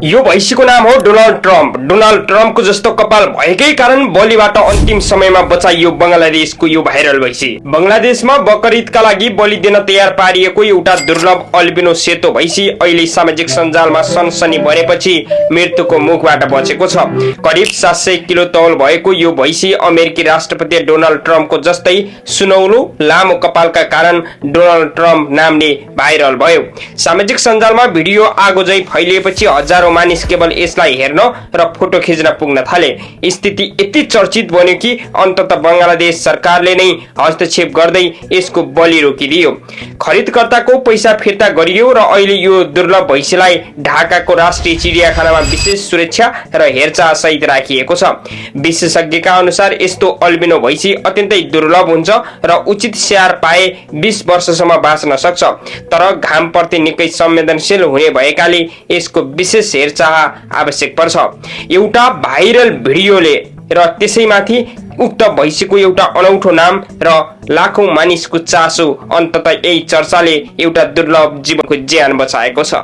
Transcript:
यो भैँसीको नाम हो डोनाल्ड ट्रम्प। डोनाल्ड ट्रम्पको जस्तो कपाल भएकै कारण बलिबाट अन्तिम समयमा बचाइयो बंगलादेशको यो भाइरल भैँसी। बंगलादेशमा बकरिदका लागि बलि दिन तयार पारिएको एउटा दुर्लभ अल्बिनो सेतो भैँसी अहिले सामाजिक सञ्जालमा सनसनी भरेपछि मृत्युको मुखबाट बचेको छ। करिब 700 किलो तौल भएको यो भैँसी अमेरिकी राष्ट्रपति डोनाल्ड ट्रम्पको जस्तै सुनौलो लामो कपालका कारण डोनाल्ड ट्रम्प नामले भाइरल भयो। सामाजिक सञ्जालमा भिडियो आगोझै फैलिएपछि हजारौं मानिस केवल यसलाई हेर्न र फोटो खिच्न पुग्न थाले। स्थिति यति चर्चित बन्यो कि अन्ततः बंगलादेश सरकारले नै हस्तक्षेप गर्दै यसको बलि रोकिदियो। खरिदकर्ताको पैसा फिर्ता गरियो र अहिले यो दुर्लभ भैँसीलाई ढाकाको राष्ट्रिय चिडियाखानामा विशेष सुरक्षा र हेरचाह सहित राखिएको छ। विशेषज्ञका अनुसार यस्तो अल्बिनो भैँसी अत्यन्तै दुर्लभ हुन्छ र उचित स्याहार पाए 20 वर्षसम्म बाँच्न सक्छ। तर घाम प्रति निकै संवेदनशील हुने भएकाले यसको विशेष हेरचाह आवश्यक पर्छ। एउटा भाइरल भिडियोले र त्यसैमाथि उक्त भैँसीको एउटा अनौठो नाम र लाखौं मानिसको चासो, अन्ततः यही चर्चाले एउटा दुर्लभ जीवनको ज्यान बचाएको छ।